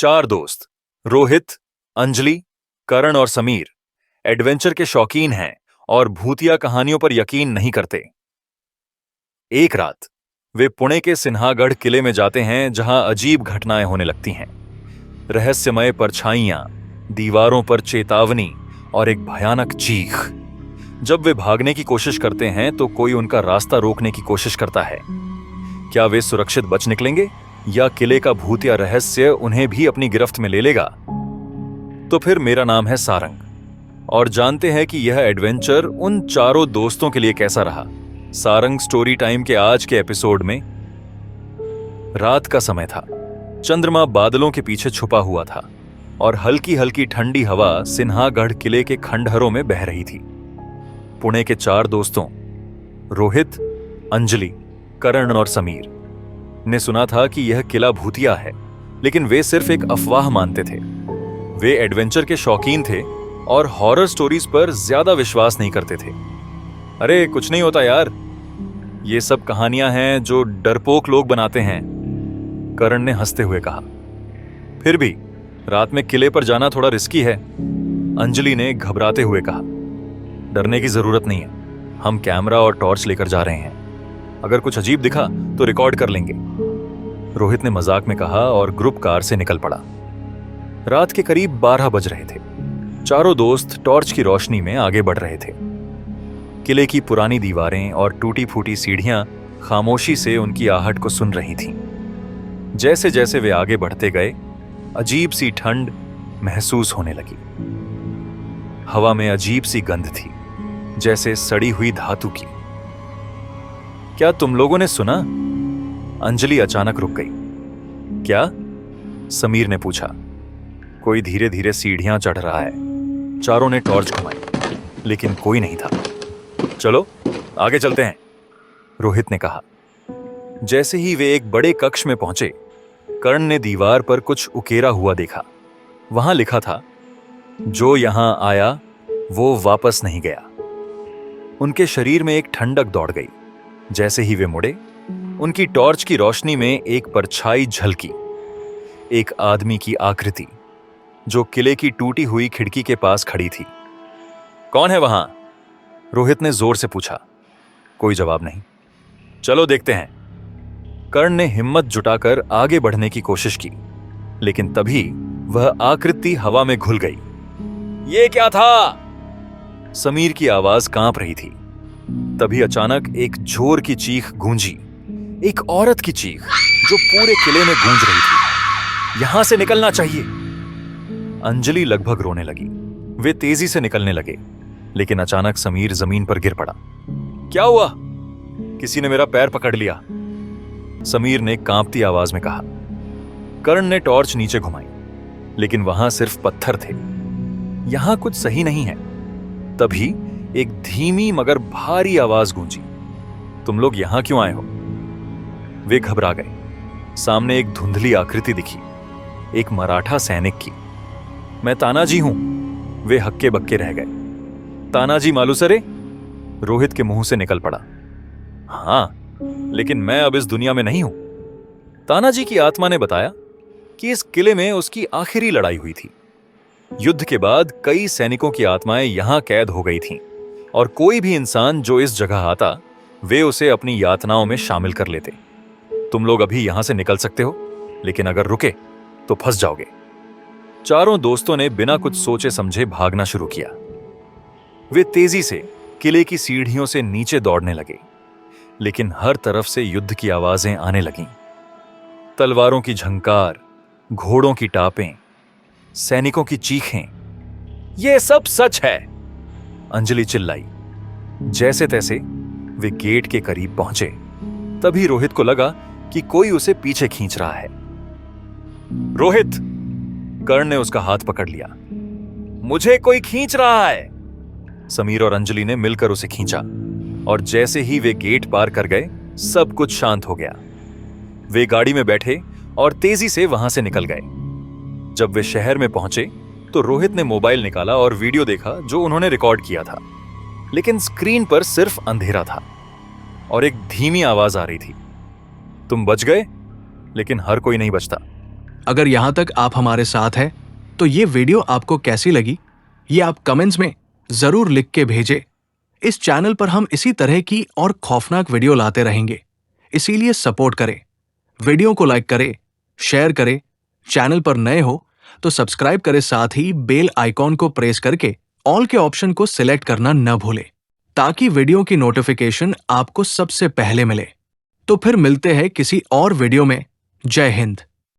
चार दोस्त रोहित, अंजलि, करण और समीर एडवेंचर के शौकीन हैं और भूतिया कहानियों पर यकीन नहीं करते। एक रात वे पुणे के सिन्हागढ़ किले में जाते हैं, जहां अजीब घटनाएं होने लगती हैं। रहस्यमय परछाइयां, दीवारों पर चेतावनी और एक भयानक चीख। जब वे भागने की कोशिश करते हैं तो कोई उनका रास्ता रोकने की कोशिश करता है। क्या वे सुरक्षित बच निकलेंगे या किले का भूतिया रहस्य उन्हें भी अपनी गिरफ्त में ले लेगा? तो फिर मेरा नाम है सारंग और जानते हैं कि यह एडवेंचर उन चारों दोस्तों के लिए कैसा रहा। सारंग स्टोरी टाइम के आज के एपिसोड में रात का समय था। चंद्रमा बादलों के पीछे छुपा हुआ था और हल्की हल्की ठंडी हवा सिन्हागढ़ किले के खंडहरों में बह रही थी। पुणे के चार दोस्तों रोहित, अंजलि, करण और समीर ने सुना था कि यह किला भूतिया है, लेकिन वे सिर्फ एक अफवाह मानते थे। वे एडवेंचर के शौकीन थे और हॉरर स्टोरीज पर ज्यादा विश्वास नहीं करते थे। अरे कुछ नहीं होता यार, ये सब कहानियां हैं जो डरपोक लोग बनाते हैं, करण ने हंसते हुए कहा। फिर भी रात में किले पर जाना थोड़ा रिस्की है, अंजलि ने घबराते हुए कहा। डरने की जरूरत नहीं है, हम कैमरा और टॉर्च लेकर जा रहे हैं। अगर कुछ अजीब दिखा तो रिकॉर्ड कर लेंगे, रोहित ने मजाक में कहा और ग्रुप कार से निकल पड़ा। रात के करीब 12 बज रहे थे। चारों दोस्त टॉर्च की रोशनी में आगे बढ़ रहे थे। किले की पुरानी दीवारें और टूटी फूटी सीढ़ियां खामोशी से उनकी आहट को सुन रही थीं। जैसे जैसे वे आगे बढ़ते गए, अजीब सी ठंड महसूस होने लगी। हवा में अजीब सी गंध थी, जैसे सड़ी हुई धातु की। क्या तुम लोगों ने सुना? अंजलि अचानक रुक गई। क्या? समीर ने पूछा। कोई धीरे धीरे सीढ़ियां चढ़ रहा है। चारों ने टॉर्च घुमाई, लेकिन कोई नहीं था। चलो आगे चलते हैं, रोहित ने कहा। जैसे ही वे एक बड़े कक्ष में पहुंचे, कर्ण ने दीवार पर कुछ उकेरा हुआ देखा। वहां लिखा था, जो यहां आया वो वापस नहीं गया। उनके शरीर में एक ठंडक दौड़ गई। जैसे ही वे मुड़े, उनकी टॉर्च की रोशनी में एक परछाई झलकी। एक आदमी की आकृति जो किले की टूटी हुई खिड़की के पास खड़ी थी। कौन है वहां? रोहित ने जोर से पूछा। कोई जवाब नहीं। चलो देखते हैं। कर्ण ने हिम्मत जुटाकर आगे बढ़ने की कोशिश की, लेकिन तभी वह आकृति हवा में घुल गई। ये क्या था? समीर की आवाज कांप रही थी। तभी अचानक एक जोर की चीख गूंजी, एक औरत की चीख जो पूरे किले में गूंज रही थी। यहां से निकलना चाहिए। अंजलि लगभग रोने लगी। वे तेजी से निकलने लगे, लेकिन अचानक समीर जमीन पर गिर पड़ा। क्या हुआ? किसी ने मेरा पैर पकड़ लिया, समीर ने कांपती आवाज में कहा। कर्ण ने टॉर्च नीचे घुमाई, लेकिन वहां सिर्फ पत्थर थे। यहां कुछ सही नहीं है। तभी एक धीमी मगर भारी आवाज गूंजी। तुम लोग यहां क्यों आए हो? वे घबरा गए। सामने एक धुंधली आकृति दिखी, एक मराठा सैनिक की। मैं तानाजी हूं। वे हक्के बक्के रह गए। तानाजी मालुसरे? रोहित के मुंह से निकल पड़ा। हां, लेकिन मैं अब इस दुनिया में नहीं हूं। तानाजी की आत्मा ने बताया कि इस किले में उसकी आखिरी लड़ाई हुई थी। युद्ध के बाद कई सैनिकों की आत्माएं यहां कैद हो गई थीं, और कोई भी इंसान जो इस जगह आता, वे उसे अपनी यातनाओं में शामिल कर लेते। तुम लोग अभी यहां से निकल सकते हो, लेकिन अगर रुके तो फंस जाओगे। चारों दोस्तों ने बिना कुछ सोचे समझे भागना शुरू किया। वे तेजी से किले की सीढ़ियों से नीचे दौड़ने लगे, लेकिन हर तरफ से युद्ध की आवाजें आने लगीं। तलवारों की झंकार, घोड़ों की टापें, सैनिकों की चीखें। यह सब सच है, अंजलि चिल्लाई। जैसे तैसे वे गेट के करीब पहुंचे। तभी रोहित को लगा कि कोई उसे पीछे खींच रहा है। रोहित! कर्ण ने उसका हाथ पकड़ लिया। मुझे कोई खींच रहा है। समीर और अंजलि ने मिलकर उसे खींचा, और जैसे ही वे गेट पार कर गए, सब कुछ शांत हो गया। वे गाड़ी में बैठे और तेजी से वहां से निकल गए। जब वे शहर में पहुंचे तो रोहित ने मोबाइल निकाला और वीडियो देखा जो उन्होंने रिकॉर्ड किया था, लेकिन स्क्रीन पर सिर्फ अंधेरा था और एक धीमी आवाज आ रही थी, तुम बच गए, लेकिन हर कोई नहीं बचता। अगर यहाँ तक आप हमारे साथ हैं, तो ये वीडियो आपको कैसी लगी, ये आप कमेंट्स में जरूर लिख के भेजें। इस चैनल पर हम इसी तरह की और खौफनाक वीडियो लाते रहेंगे, इसीलिए सपोर्ट करें। वीडियो को लाइक करें, शेयर करें, चैनल पर नए हो तो सब्सक्राइब करें, साथ ही बेल आइकॉन को प्रेस करके ऑल के ऑप्शन को सिलेक्ट करना न भूलें, ताकि वीडियो की नोटिफिकेशन आपको सबसे पहले मिले। तो फिर मिलते हैं किसी और वीडियो में। जय हिंद।